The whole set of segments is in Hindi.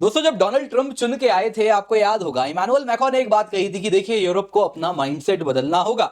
दोस्तों, जब डोनाल्ड ट्रंप चुन के आए थे, आपको याद होगा, इमानुअल मैक्रों ने एक बात कही थी कि देखिए, यूरोप को अपना माइंडसेट बदलना होगा।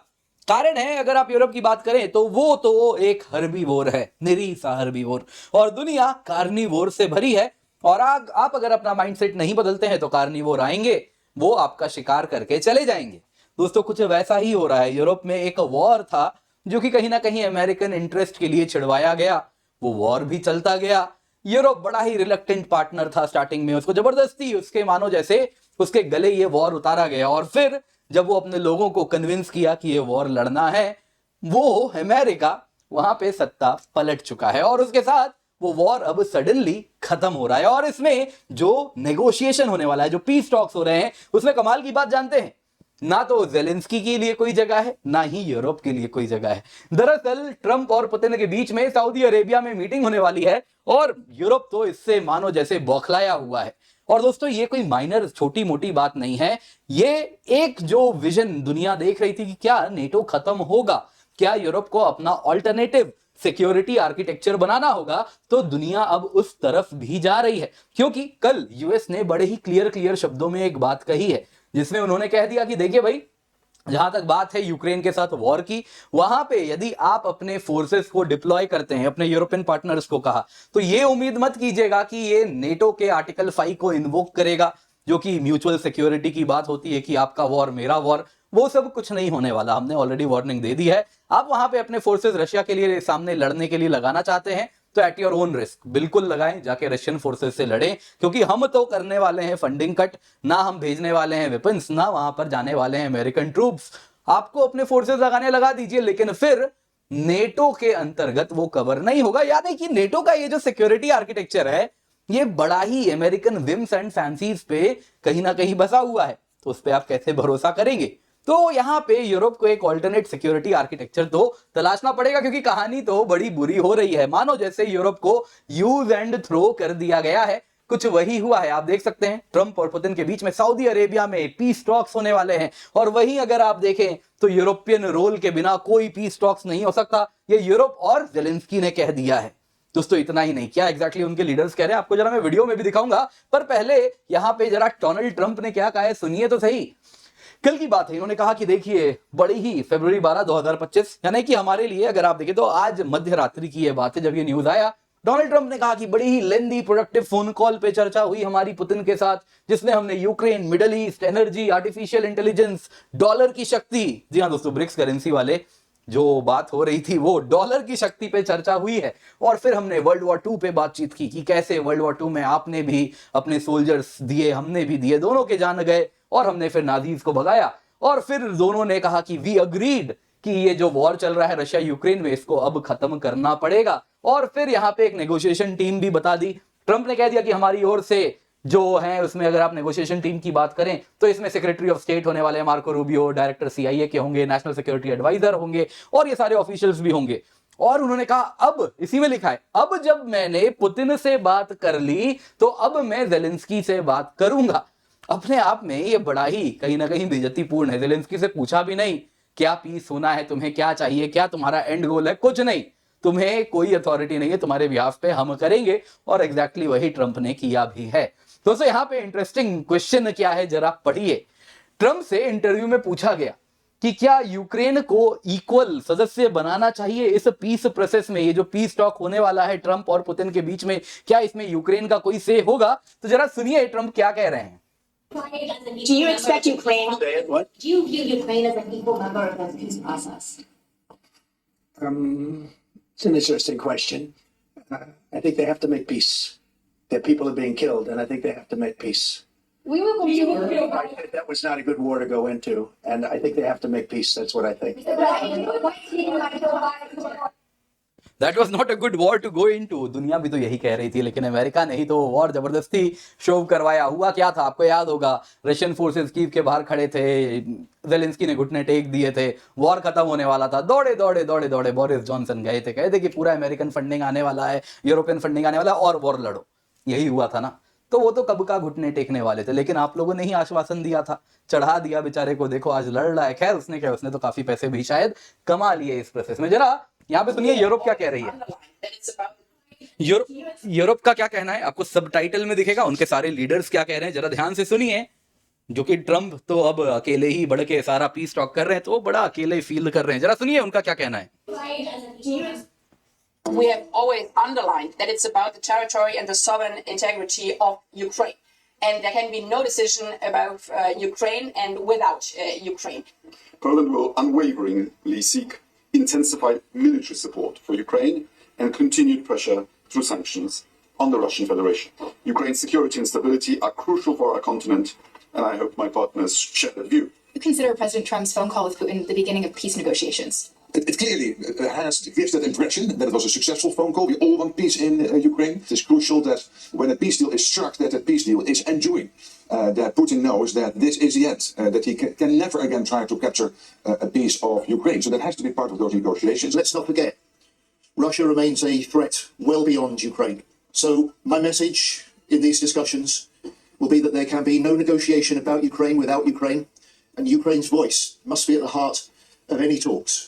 कारण है, अगर आप यूरोप की बात करें तो वो तो एक हर्बीवोर है, निरी सा हर्बीवोर, और दुनिया कार्निवोर से भरी है। और आप अगर अपना माइंडसेट नहीं बदलते हैं तो कार्निवोर आएंगे, वो आपका शिकार करके चले जाएंगे। दोस्तों, कुछ वैसा ही हो रहा है। यूरोप में एक वॉर था जो कि कहीं ना कहीं अमेरिकन इंटरेस्ट के लिए छिड़वाया गया। वो वॉर भी चलता गया। यूरोप बड़ा ही रिलक्टेंट पार्टनर था स्टार्टिंग में, उसको जबरदस्ती उसके मानो जैसे उसके गले ये वॉर उतारा गया। और फिर जब वो अपने लोगों को कन्विंस किया कि ये वॉर लड़ना है, वो अमेरिका वहां पे सत्ता पलट चुका है और उसके साथ वो वॉर अब सडनली खत्म हो रहा है। और इसमें जो नेगोशिएशन होने वाला है, जो पीस टॉक्स हो रहे हैं, उसमें कमाल की बात जानते हैं, ना तो जेलेंस्की के लिए कोई जगह है, ना ही यूरोप के लिए कोई जगह है। दरअसल ट्रंप और पुतिन के बीच में सऊदी अरेबिया में मीटिंग होने वाली है और यूरोप तो इससे मानो जैसे बौखलाया हुआ है। और दोस्तों, ये कोई माइनर छोटी मोटी बात नहीं है। ये एक जो विजन दुनिया देख रही थी कि क्या नेटो खत्म होगा, क्या यूरोप को अपना ऑल्टरनेटिव सिक्योरिटी आर्किटेक्चर बनाना होगा, तो दुनिया अब उस तरफ भी जा रही है। क्योंकि कल यूएस ने बड़े ही क्लियर शब्दों में एक बात कही है, जिसमें उन्होंने कह दिया कि देखिए भाई, जहां तक बात है यूक्रेन के साथ वॉर की, वहां पे यदि आप अपने फोर्सेस को डिप्लॉय करते हैं, अपने यूरोपियन पार्टनर्स को कहा, तो ये उम्मीद मत कीजिएगा कि ये नेटो के आर्टिकल 5 को इन्वोक करेगा, जो कि म्यूचुअल सिक्योरिटी की बात होती है कि आपका वॉर मेरा वॉर। वो सब कुछ नहीं होने वाला, हमने ऑलरेडी वार्निंग दे दी है। आप वहां पे अपने फोर्सेस रशिया के लिए सामने लड़ने के लिए लगाना चाहते हैं तो एट योर ओन रिस्क बिल्कुल लगाएं, जाके रशियन फोर्सेस से लड़ें, क्योंकि हम तो करने वाले हैं फंडिंग कट, ना हम भेजने वाले हैं वेपन्स, ना वहां पर जाने वाले हैं अमेरिकन ट्रूप्स। आपको अपने फोर्सेस लगाने लगा दीजिए, लेकिन फिर नेटो के अंतर्गत वो कवर नहीं होगा। यानी कि नेटो का ये जो सिक्योरिटी आर्किटेक्चर है, ये बड़ा ही अमेरिकन विम्स एंड फैंसीज पे कहीं ना कहीं बसा हुआ है, तो उस पर आप कैसे भरोसा करेंगे। तो यहां पे यूरोप को एक ऑल्टरनेट सिक्योरिटी आर्किटेक्चर तो तलाशना पड़ेगा, क्योंकि कहानी तो बड़ी बुरी हो रही है। मानो जैसे यूरोप को यूज एंड थ्रो कर दिया गया है, कुछ वही हुआ है। आप देख सकते हैं ट्रंप और पुतिन के बीच में सऊदी अरेबिया में पीस टॉक्स होने वाले हैं, और वहीं अगर आप देखें तो यूरोपियन रोल के बिना कोई पीस टॉक्स नहीं हो सकता, ये यूरोप और जेलेंस्की ने कह दिया है। दोस्तों, इतना ही नहीं, क्या एग्जैक्टली उनके लीडर्स कह रहे हैं आपको जरा मैं वीडियो में भी दिखाऊंगा, पर पहले यहां पे जरा डोनाल्ड ट्रंप ने क्या कहा है सुनिए तो सही। कल की बात है, इन्होंने कहा कि देखिए, बड़ी ही फरवरी 12 2025, यानी कि हमारे लिए अगर आप देखें तो आज मध्य रात्रि की यह बात है जब ये न्यूज आया। डोनाल्ड ट्रंप ने कहा कि बड़ी ही लेंदी प्रोडक्टिव फोन कॉल पे चर्चा हुई हमारी पुतिन के साथ, जिसमें हमने Ukraine, middle east, energy, artificial intelligence, dollar की शक्ति, जी हाँ दोस्तों, ब्रिक्स करेंसी वाले, जो बात हो रही थी वो डॉलर की शक्ति पे चर्चा हुई है। और फिर हमने वर्ल्ड वॉर 2 पे बातचीत की कि कैसे वर्ल्ड वॉर 2 में आपने भी अपने सोल्जर्स दिए, हमने भी दिए, दोनों के जान गए, और हमने फिर नाजीज को भगाया। और फिर दोनों ने कहा कि वी अग्रीड कि ये जो वॉर चल रहा है रशिया यूक्रेन में, इसको अब खत्म करना पड़ेगा। और फिर यहां पे एक नेगोशिएशन टीम भी बता दी। ट्रंप ने कह दिया कि हमारी ओर से जो है उसमें, अगर आप नेगोशिएशन टीम की बात करें तो इसमें सेक्रेटरी ऑफ स्टेट होने वाले हैं मार्को रूबियो, डायरेक्टर सीआईए के होंगे, नेशनल सिक्योरिटी एडवाइजर होंगे, और ये सारे ऑफिशियल्स भी होंगे। और उन्होंने कहा, अब इसी में लिखा है, अब जब मैंने पुतिन से बात कर ली तो अब मैं जेलेंस्की से बात करूंगा। अपने आप में ये बड़ा ही कहीं ना कहीं बेइज्जतीपूर्ण है। जेलेंस्की से पूछा भी नहीं क्या पीस होना है, तुम्हें क्या चाहिए, क्या तुम्हारा एंड गोल है, कुछ नहीं, तुम्हें कोई अथॉरिटी नहीं है, तुम्हारे बिहाफ पे हम करेंगे। और एग्जैक्टली वही ट्रंप ने किया भी है। दोस्तों, यहां पे इंटरेस्टिंग क्वेश्चन क्या है जरा पढ़िए। ट्रंप से इंटरव्यू में पूछा गया कि क्या यूक्रेन को इक्वल सदस्य बनाना चाहिए इस पीस प्रोसेस में, ये जो पीस टॉक होने वाला है ट्रंप और पुतिन के बीच में, क्या इसमें यूक्रेन का कोई से होगा। तो जरा सुनिए ट्रंप क्या कह रहे हैं। Do you expect Ukraine? Say it, what? Do you view Ukraine as an equal member of the peace process? It's an interesting question. I think they have to make peace. Their people are being killed, and I think they have to make peace. We will continue. I said that was not a good war to go into, and I think they have to make peace. That's what I think. That was not a good war to go into. दुनिया भी तो यही कह रही थी, लेकिन अमेरिका ने ही तो वॉर जबरदस्ती शो करवाया। हुआ क्या था आपको याद होगा, रशियन फोर्सेस कीव के बाहर खड़े थे, जेलेंस्की ने घुटने टेक दिए थे, वॉर खत्म होने वाला था, दौड़े दौड़े दौड़े दौड़े बोरिस जॉनसन गए थे, कहते कि पूरा अमेरिकन फंडिंग आने वाला है, यूरोपियन फंडिंग आने वाला है और वॉर लड़ो। यही हुआ था ना। तो वो तो कब का घुटने टेकने वाले थे, लेकिन आप लोगों ने ही आश्वासन दिया था, चढ़ा दिया बेचारे को, देखो आज लड़ रहा है। खैर उसने क्या, उसने तो काफी पैसे भी शायद कमा लिए इस प्रोसेस में। जरा यहाँ पे सुनिए यूरोप क्या कह रही है। यूरोप का क्या कहना है आपको सबटाइटल में दिखेगा, उनके सारे लीडर्स क्या कह रहे हैं, जरा ध्यान से सुनिए। जो कि ट्रम्प तो अब अकेले ही बढ़ के सारा पीस टॉक कर रहे हैं, तो वो बड़ा अकेले फील कर रहे हैं, जरा सुनिए उनका क्या कहना है। We have always underlined that it's about the territory and the sovereign integrity of Ukraine. And there can be no decision about Ukraine and without Ukraine. Poland will unwaveringly seek intensified military support for Ukraine and continued pressure through sanctions on the Russian Federation. Ukraine's security and stability are crucial for our continent, and I hope my partners share that view. You consider President Trump's phone call with Putin the beginning of peace negotiations? It clearly gives that impression that it was a successful phone call. We all want peace in Ukraine. It is crucial that when a peace deal is struck, that a peace deal is enduring. That Putin knows that this is the end, that he can never again try to capture a piece of Ukraine. So that has to be part of those negotiations. Let's not forget, Russia remains a threat well beyond Ukraine. So my message in these discussions will be that there can be no negotiation about Ukraine without Ukraine, and Ukraine's voice must be at the heart of any talks.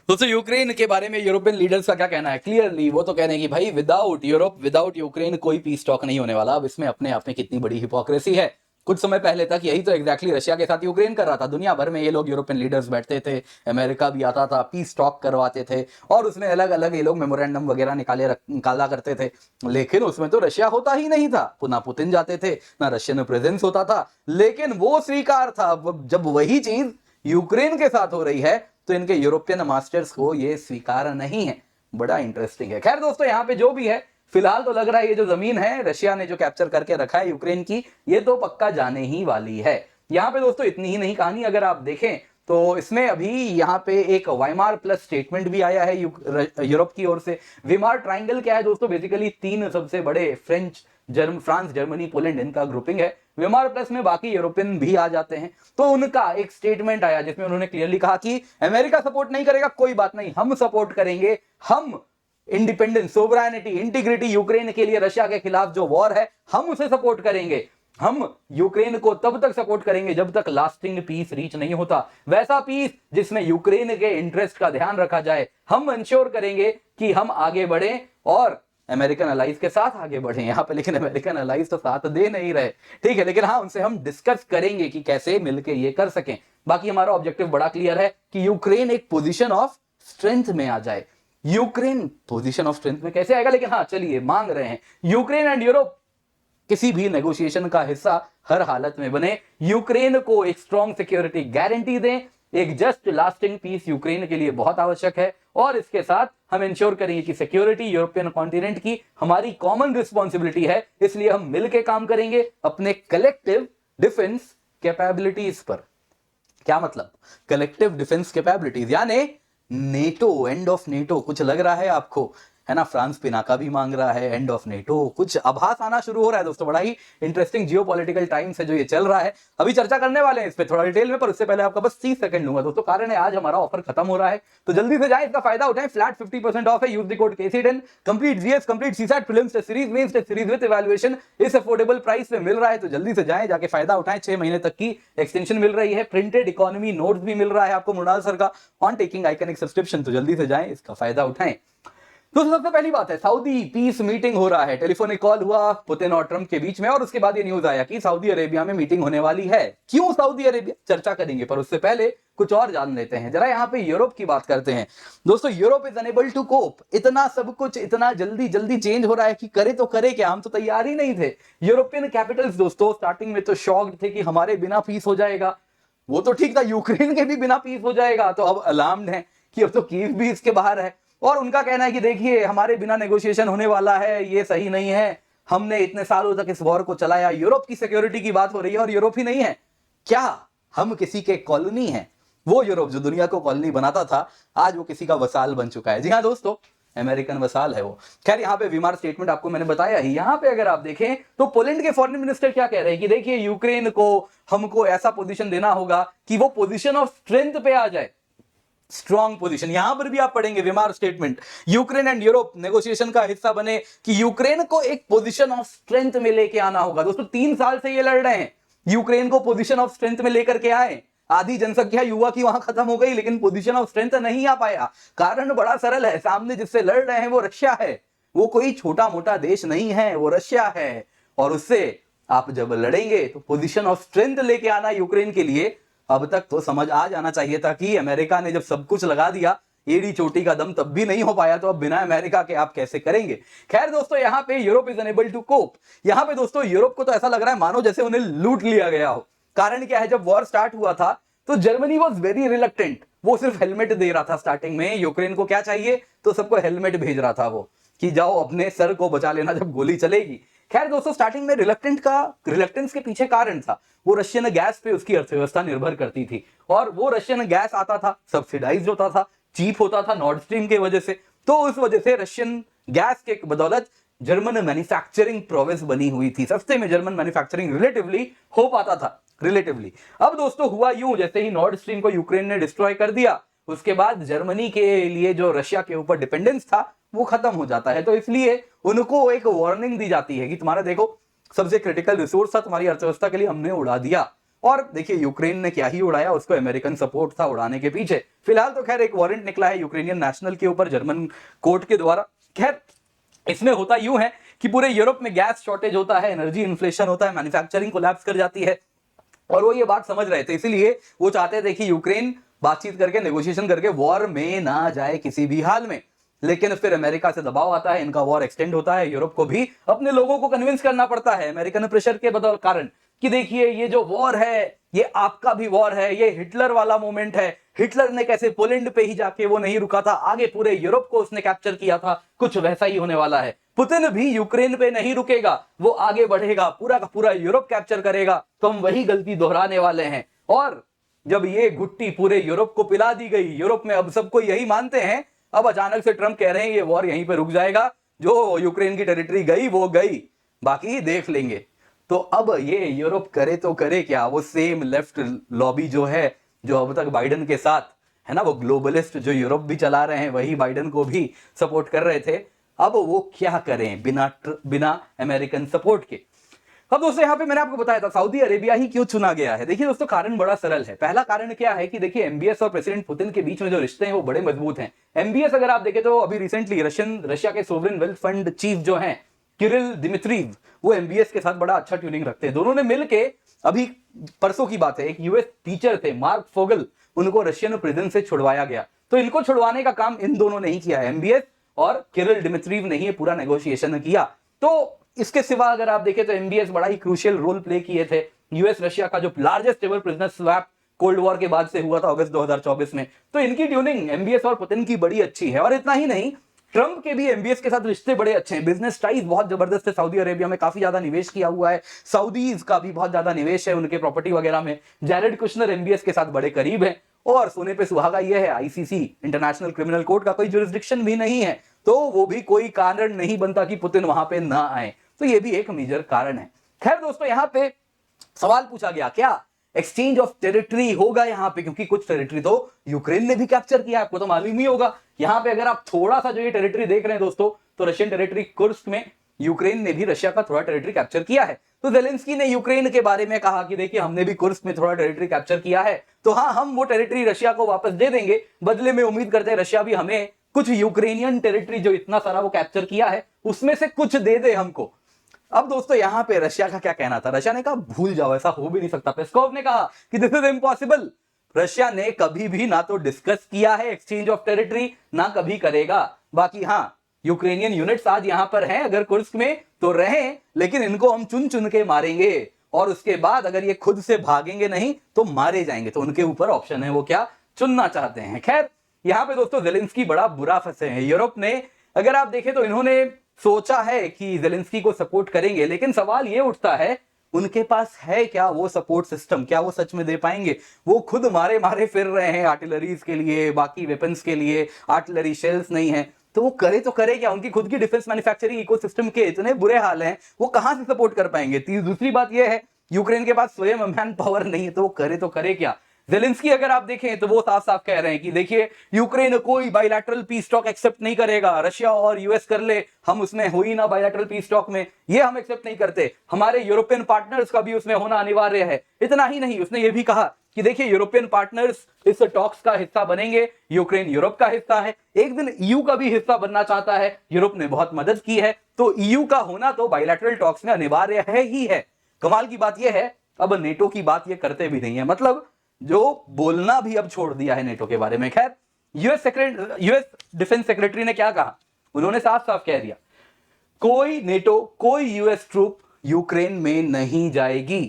दोस्तों यूक्रेन के बारे में यूरोपियन लीडर्स का क्या कहना है? क्लियरली वो तो कह रहे हैं कि भाई विदाउट यूरोप, विदाउट यूक्रेन कोई पीस टॉक नहीं होने वाला। अब इसमें अपने आप में कितनी बड़ी हिपोक्रेसी है। कुछ समय पहले तक यही तो एग्जैक्टली रशिया के साथ यूक्रेन कर रहा था। दुनिया भर में ये लोग यूरोपियन लीडर्स बैठते थे, अमेरिका भी आता था, पीस टॉक करवाते थे और उसमें अलग अलग ये लोग मेमोरेंडम वगैरह निकाला करते थे, लेकिन उसमें तो रशिया होता ही नहीं था। ना पुतिन जाते थे, ना रशियन प्रेजेंस होता था, लेकिन वो स्वीकार था। जब वही चीज यूक्रेन के साथ हो रही है तो इनके यूरोपियन मास्टर्स को ये स्वीकार नहीं है। बड़ा इंटरेस्टिंग है। खैर दोस्तों, यहाँ पे जो भी है, फिलहाल तो लग रहा है ये जो जमीन है रशिया ने जो कैप्चर करके रखा है यूक्रेन की, ये तो पक्का जाने ही वाली है। यहाँ पे दोस्तों इतनी ही नहीं कहानी, अगर आप देखें तो इसमें अभी यहाँ पे एक वाइमार प्लस स्टेटमेंट भी आया है यूरोप की ओर से। वीमार ट्राइंगल क्या है दोस्तों? बेसिकली तीन सबसे बड़े फ्रांस, जर्मनी, पोलैंड, इनका ग्रुपिंग है। वीमार प्लस में बाकी यूरोपियन भी आ जाते हैं। तो उनका एक स्टेटमेंट आया जिसमें उन्होंने क्लियरली कहा कि अमेरिका सपोर्ट नहीं करेगा, कोई बात नहीं, हम सपोर्ट करेंगे। हम इंडिपेंडेंस, सोवरेनिटी, इंटीग्रिटी यूक्रेन के लिए रशिया के खिलाफ जो वॉर है, हम उसे सपोर्ट करेंगे। हम यूक्रेन को तब तक सपोर्ट करेंगे जब तक लास्टिंग पीस रीच नहीं होता, वैसा पीस जिसमें यूक्रेन के इंटरेस्ट का ध्यान रखा जाए। हम इंश्योर करेंगे कि हम आगे बढ़े और अमेरिकन अलाइज के साथ आगे बढ़े यहाँ पे। लेकिन अमेरिकन अलाइज तो साथ दे नहीं रहे, ठीक है, लेकिन हाँ, उनसे हम डिस्कस करेंगे कि कैसे मिलके ये कर सकें। बाकी हमारा ऑब्जेक्टिव बड़ा क्लियर है कि यूक्रेन एक पोजीशन ऑफ स्ट्रेंथ में आ जाए। यूक्रेन पोजीशन ऑफ स्ट्रेंथ में कैसे आएगा? लेकिन हाँ, चलिए मांग रहे हैं यूक्रेन एंड यूरोप किसी भी नेगोशिएशन का हिस्सा हर हालत में बने, यूक्रेन को एक स्ट्रॉन्ग सिक्योरिटी गारंटी दें। एक जस्ट लास्टिंग पीस यूक्रेन के लिए बहुत आवश्यक है और इसके साथ हम इंश्योर करेंगे कि सिक्योरिटी यूरोपियन कॉन्टिनेंट की हमारी कॉमन रिस्पॉन्सिबिलिटी है, इसलिए हम मिलकर काम करेंगे अपने कलेक्टिव डिफेंस कैपेबिलिटीज पर। क्या मतलब कलेक्टिव डिफेंस कैपेबिलिटीज? यानी नेटो, एंड ऑफ नेटो। कुछ लग रहा है आपको, है ना? फ्रांस पिनाका भी मांग रहा है एंड ऑफ नेटो। कुछ आभास आना शुरू हो रहा है दोस्तों। बड़ा ही इंटरेस्टिंग जियोपॉलिटिकल टाइम्स है जो ये चल रहा है। अभी चर्चा करने वाले हैं इस पे थोड़ा डिटेल में, पर उससे पहले आपका बस 30 सेकंड लूंगा दोस्तों। कारण है आज हमारा ऑफर खत्म हो रहा है, तो जल्दी से जाए, इसका फायदा उठाएं। फ्लैट 50% ऑफ है। Use the code KC10। Complete GS, complete CSAT, prelims test series, mains test series with evaluation इस अफोर्डेबल प्राइस पे मिल रहा है, तो जल्दी से जाएं, जाके फायदा उठाएं। 6 महीने तक की एक्सटेंशन मिल रही है, प्रिंटेड इकोनॉमी नोट्स भी मिल रहा है आपको मृणाल सर का ऑन टेकिंग आइकनिक सब्सक्रिप्शन, तो जल्दी से जाएं, इसका फायदा उठाएं। दोस्तों सबसे पहली बात है, सऊदी पीस मीटिंग हो रहा है। टेलीफोनिक कॉल हुआ पुतिन और ट्रंप के बीच में और उसके बाद ये न्यूज आया कि सऊदी अरेबिया में मीटिंग होने वाली है। क्यों सऊदी अरेबिया, चर्चा करेंगे, पर उससे पहले कुछ और जान लेते हैं। जरा यहाँ पे यूरोप की बात करते हैं दोस्तों। Europe is unable to cope. इतना सब कुछ इतना जल्दी चेंज हो रहा है कि करे तो करे क्या, हम तो तैयार ही नहीं थे। यूरोपियन कैपिटल्स दोस्तों स्टार्टिंग में तो शॉक्ड थे कि हमारे बिना पीस हो जाएगा। वो तो ठीक था, यूक्रेन के भी बिना पीस हो जाएगा, तो अब अलार्म्ड है कि अब तो कीव भी इसके बाहर है। और उनका कहना है कि देखिए हमारे बिना नेगोशिएशन होने वाला है, ये सही नहीं है, हमने इतने सालों तक इस वॉर को चलाया। यूरोप की सिक्योरिटी की बात हो रही है और यूरोप ही नहीं है क्या, हम किसी के कॉलोनी हैं। वो यूरोप जो दुनिया को कॉलोनी बनाता था, आज वो किसी का वसाल बन चुका है। जी हाँ दोस्तों, अमेरिकन वसाल है वो। खैर यहाँ पे वीमार स्टेटमेंट आपको मैंने बताया ही। यहाँ पे अगर आप देखें तो पोलैंड के फॉरेन मिनिस्टर क्या कह रहे हैं कि देखिए यूक्रेन को हमको ऐसा पोजीशन देना होगा कि वो पोजीशन ऑफ स्ट्रेंथ पे आ जाए, स्ट्रॉन्ग पोजीशन। यहां पर भी आप पढ़ेंगे Weimar statement, Ukraine and Europe negotiation का हिस्सा बने कि यूक्रेन को एक पोजीशन ऑफ स्ट्रेंथ में लेके आना होगा। दोस्तों 3 साल से ये लड़ रहे हैं, यूक्रेन को पोजीशन ऑफ स्ट्रेंथ में लेकर के आए। आधी जनसंख्या युवा की वहां खत्म हो गई, लेकिन पोजीशन ऑफ स्ट्रेंथ नहीं आ पाया। कारण बड़ा सरल है, सामने जिससे लड़ रहे हैं वो रशिया है। वो कोई छोटा मोटा देश नहीं है, वो रशिया है। और उससे आप जब लड़ेंगे तो पोजीशन ऑफ स्ट्रेंथ लेके आना यूक्रेन के लिए अब तक तो समझ आ जाना चाहिए था कि अमेरिका ने जब सब कुछ लगा दिया, एड़ी चोटी का दम तब भी नहीं हो पाया, तो अब बिना अमेरिका के आप कैसे करेंगे। खैर दोस्तों, यहाँ पे Europe is unable to cope. यहाँ पे दोस्तों यूरोप को तो ऐसा लग रहा है मानो जैसे उन्हें लूट लिया गया हो। कारण क्या है, जब वॉर स्टार्ट हुआ था तो जर्मनी वॉज वेरी रिलक्टेंट। वो सिर्फ हेलमेट दे रहा था स्टार्टिंग में, यूक्रेन को क्या चाहिए तो सबको हेलमेट भेज रहा था वो, कि जाओ अपने सर को बचा लेना जब गोली चलेगी। खैर दोस्तों, स्टार्टिंग में रिलक्टेंस के पीछे कारण था, वो रशियन गैस पे उसकी अर्थव्यवस्था निर्भर करती थी, और वो रशियन गैस आता था, सब्सिडाइज होता था, चीप होता था नॉर्ड स्ट्रीम की वजह से। तो उस वजह से रशियन गैस के बदौलत जर्मन मैन्युफैक्चरिंग प्रोविंस बनी हुई थी, सस्ते में जर्मन मैन्युफैक्चरिंग रिलेटिवली हो पाता था, रिलेटिवली। अब दोस्तों हुआ यूं, जैसे ही नॉर्ड स्ट्रीम को यूक्रेन ने डिस्ट्रॉय कर दिया, उसके बाद जर्मनी के लिए जो रशिया के ऊपर डिपेंडेंस था वो खत्म हो जाता है। तो इसलिए उनको एक वार्निंग दी जाती है कि तुम्हारा देखो सबसे क्रिटिकल रिसोर्स था तुम्हारी अर्थव्यवस्था के लिए, हमने उड़ा दिया। और देखिए यूक्रेन ने क्या ही उड़ाया, उसको अमेरिकन सपोर्ट था उड़ाने के पीछे। फिलहाल तो खैर एक वारंट निकला है यूक्रेनियन नेशनल के ऊपर जर्मन कोर्ट के द्वारा। खैर इसमें होता यूं है कि पूरे यूरोप में गैस शॉर्टेज होता है, एनर्जी इन्फ्लेशन होता है, मैन्युफैक्चरिंग कोलैप्स कर जाती है, और वो ये बात समझ रहे थे, इसीलिए वो चाहते थे कि यूक्रेन बातचीत करके, नेगोशिएशन करके वॉर में ना जाए किसी भी हाल में। लेकिन फिर अमेरिका से दबाव आता है, इनका वॉर एक्सटेंड होता है, यूरोप को भी अपने लोगों को कन्विंस करना पड़ता है अमेरिकन प्रेशर के बदौलत कारण कि देखिए ये जो वॉर है ये आपका भी वॉर है, ये हिटलर वाला मोमेंट है। हिटलर ने कैसे पोलैंड पे ही जाके वो नहीं रुका था, आगे पूरे यूरोप को उसने कैप्चर किया था, कुछ वैसा ही होने वाला है। पुतिन भी यूक्रेन पे नहीं रुकेगा, वो आगे बढ़ेगा, पूरा का पूरा यूरोप कैप्चर करेगा, तो हम वही गलती दोहराने वाले हैं। और जब ये गुट्टी पूरे यूरोप को पिला दी गई, यूरोप में अब सबको यही मानते हैं, अब अचानक से ट्रम्प कह रहे हैं ये वॉर यहीं पे रुक जाएगा, जो यूक्रेन की टेरिटरी गई वो गई, बाकी देख लेंगे। तो अब ये यूरोप करे तो करे क्या, वो सेम लेफ्ट लॉबी जो है, जो अब तक बाइडेन के साथ है ना, वो ग्लोबलिस्ट जो यूरोप भी चला रहे हैं वही बाइडेन को भी सपोर्ट कर रहे थे, अब वो क्या करें बिना अमेरिकन सपोर्ट के। अब दोस्तों यहाँ पे मैंने आपको बताया था सऊदी अरेबिया ही क्यों चुना गया है। देखिए दोस्तों, कारण बड़ा सरल है। पहला कारण क्या है कि देखिए एमबीएस और प्रेसिडेंट पुतिन के बीच में जो रिश्ते हैं वो बड़े मजबूत हैं। एमबीएस अगर आप देखें तो अभी रिसेंटली रशिया के सोवरेन वेल्थ फंड चीफ जो हैं किरिल दिमित्रीव, वो एमबीएस के साथ बड़ा अच्छा ट्यूनिंग रखते हैं। दोनों ने मिलके, अभी परसों की बात है, एक यूएस टीचर थे मार्क फोगल, उनको रशियन प्रिजन से छुड़वाया गया। तो इनको छुड़वाने का काम इन दोनों ने ही किया, एमबीएस और किरिल दिमित्रीव ने ही पूरा नेगोशिएशन किया। तो इसके सिवा अगर आप देखें तो एमबीएस बड़ा ही क्रूशियल रोल प्ले किए थे। यूएस रशिया का जो largest ever prisoner swap cold war के बाद से हुआ था अगस्त 2024 में, तो इनकी ट्यूनिंग एमबीएस और पुतिन की बड़ी अच्छी है। और इतना ही नहीं, ट्रंप के भी एमबीएस के साथ रिश्ते बड़े अच्छे हैं, बिजनेस टाइज बहुत जबरदस्त है। सऊदी अरेबिया में काफी ज्यादा निवेश किया हुआ है, सऊदीज का भी बहुत ज्यादा निवेश है उनके प्रॉपर्टी वगैरह में। जैरेड कुशनर एमबीएस के साथ बड़े करीब है। और सोने पे सुहागा यह है, आईसीसी इंटरनेशनल क्रिमिनल कोर्ट का कोई जुरिस्डिक्शन भी नहीं है, तो वो भी कोई कारण नहीं बनता कि पुतिन वहां पे ना आए। तो ये भी एक मेजर कारण है। खैर दोस्तों, यहाँ पे सवाल पूछा गया क्या एक्सचेंज ऑफ टेरिटरी होगा यहाँ पे, क्योंकि कुछ टेरिटरी तो यूक्रेन ने भी कैप्चर किया, आपको तो मालूम ही होगा। यहाँ पे अगर आप थोड़ा सा जो ये टेरिटरी देख रहे हैं दोस्तों, तो रशियन टेरिटरी कुर्स्क में यूक्रेन ने भी रशिया का थोड़ा टेरिटरी कैप्चर किया है। तो जेलेंस्की ने यूक्रेन के बारे में कहा कि देखिए हमने भी कुर्स्क में थोड़ा टेरिटरी कैप्चर किया है, तो हाँ हम वो टेरिटरी रशिया को वापस दे देंगे, बदले में उम्मीद करते हैं रशिया भी हमें कुछ यूक्रेनियन टेरिटरी जो इतना सारा वो कैप्चर किया है उसमें से कुछ दे दे हमको। अब दोस्तों यहाँ पे रशिया का क्या कहना था, रशिया ने कहा भूल जाओ, ऐसा हो भी नहीं सकता। पेस्कोव ने कहा कि दिस इज इम्पॉसिबल। रशिया ने कभी भी ना तो डिस्कस किया है एक्सचेंज ऑफ टेरिटरी, ना कभी करेगा। बाकी हाँ, यूक्रेनियन यूनिट्स आज यहां पर हैं, अगर कुर्स्क में तो रहें, लेकिन इनको हम चुन चुन के मारेंगे, और उसके बाद अगर ये खुद से भागेंगे नहीं तो मारे जाएंगे। तो उनके ऊपर ऑप्शन है, वो क्या चुनना चाहते हैं। खैर यहाँ पे दोस्तों जेलेंस्की बड़ा बुरा फंसे हैं। यूरोप ने अगर आप देखें तो इन्होंने सोचा है कि जेलेंस्की को सपोर्ट करेंगे, लेकिन सवाल ये उठता है उनके पास है क्या वो सपोर्ट सिस्टम, क्या वो सच में दे पाएंगे। वो खुद मारे मारे फिर रहे हैं आर्टिलरीज के लिए, बाकी वेपन्स के लिए आर्टिलरी शेल्स नहीं है, तो वो करे तो करे क्या। उनकी खुद की डिफेंस मैन्युफैक्चरिंग इकोसिस्टम के इतने बुरे हाल हैं, वो कहां से सपोर्ट कर पाएंगे। दूसरी बात यह है यूक्रेन के पास स्वयं मैन पावर नहीं है, तो वो करे तो करे क्या। जेलेंस्की अगर आप देखें तो वो साफ साफ कह रहे हैं कि देखिए यूक्रेन कोई बायलैटरल पीस टॉक एक्सेप्ट नहीं करेगा, रशिया और यूएस कर ले, हम उसमें हो ही ना बायलैटरल पीस टॉक में, ये हम एक्सेप्ट नहीं करते, हमारे यूरोपियन पार्टनर्स का भी उसमें होना अनिवार्य है। इतना ही नहीं, उसने ये भी कहा कि देखिए यूरोपियन पार्टनर्स इस टॉक्स का हिस्सा बनेंगे, यूक्रेन यूरोप का हिस्सा है, एक दिन ईयू का भी हिस्सा बनना चाहता है, यूरोप ने बहुत मदद की है, तो ईयू का होना तो बायलैटरल टॉक्स में अनिवार्य है ही है। कमाल की बात यह है अब नेटो की बात ये करते भी नहीं है, मतलब जो बोलना भी अब छोड़ दिया है नेटो के बारे में। खैर यूएस डिफेंस सेक्रेटरी ने क्या कहा, उन्होंने साफ साफ कह दिया कोई नेटो कोई यूएस ट्रूप यूक्रेन में नहीं जाएगी,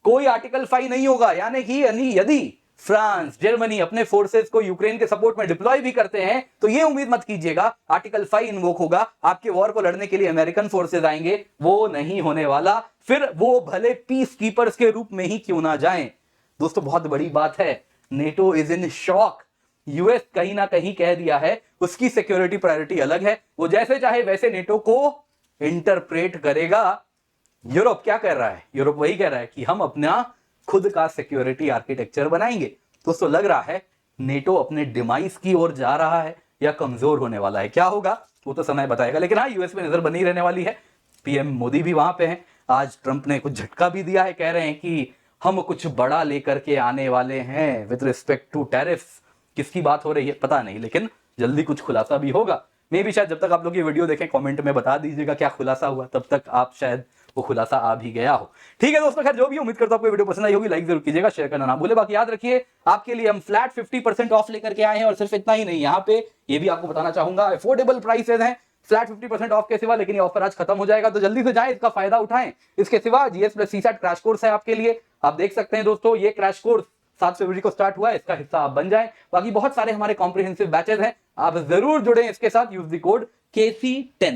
कोई आर्टिकल 5 नहीं होगा। यानी कि यदि फ्रांस जर्मनी अपने फोर्सेस को यूक्रेन के सपोर्ट में डिप्लॉय भी करते हैं तो ये उम्मीद मत कीजिएगा आर्टिकल 5 इन्वोक होगा, आपके वॉर को लड़ने के लिए अमेरिकन फोर्सेस आएंगे, वो नहीं होने वाला। फिर वो भले पीस कीपर्स के रूप में ही क्यों ना जाएं। दोस्तों बहुत बड़ी बात है, NATO is in shock. US कहीं ना कहीं कह दिया है उसकी सिक्योरिटी प्रायोरिटी अलग है, वो जैसे चाहे वैसे नेटो को इंटरप्रेट करेगा। यूरोप क्या कर रहा है, यूरोप वही कह रहा है कि हम अपना खुद का सिक्योरिटी आर्किटेक्चर बनाएंगे। दोस्तों लग रहा है नेटो अपने डिमाइस की ओर जा रहा है या कमजोर होने वाला है, क्या होगा वो तो समय बताएगा। लेकिन हाँ, यूएस में नजर बनी रहने वाली है, पीएम मोदी भी वहां पे हैं। आज ट्रंप ने कुछ झटका भी दिया है, कह रहे हैं कि हम कुछ बड़ा लेकर के आने वाले हैं विद रिस्पेक्ट टू टैरिफ्स। किसकी बात हो रही है पता नहीं, लेकिन जल्दी कुछ खुलासा भी होगा। मे भी शायद जब तक आप लोग ये वीडियो देखें कमेंट में बता दीजिएगा क्या खुलासा हुआ, तब तक आप शायद वो खुलासा आ भी गया हो। ठीक है दोस्तों, खैर जो भी, उम्मीद करता हूं आपको वीडियो पसंद आई होगी, लाइक जरूर कीजिएगा, शेयर करना ना भूले। बाकी याद रखिए आपके लिए हम फ्लैट 50% ऑफ लेकर के आए हैं, और सिर्फ इतना ही नहीं, यहाँ पे ये भी आपको बताना चाहूंगा अफोर्डेबल प्राइसेस हैं फ्लैट 50% ऑफ के सिवा, लेकिन ये ऑफर आज खत्म हो जाएगा, तो जल्दी से जाएं, इसका फायदा उठाएं। इसके सिवा GS plus CSAT crash course है आपके लिए, आप देख सकते हैं दोस्तों, ये क्रैश कोर्स 7 फरवरी को स्टार्ट हुआ है, इसका हिस्सा आप बन जाएं। बाकी बहुत सारे हमारे कॉम्प्रिहेंसिव बैचेस हैं, आप जरूर जुड़ें इसके साथ, यूज द कोड KC10।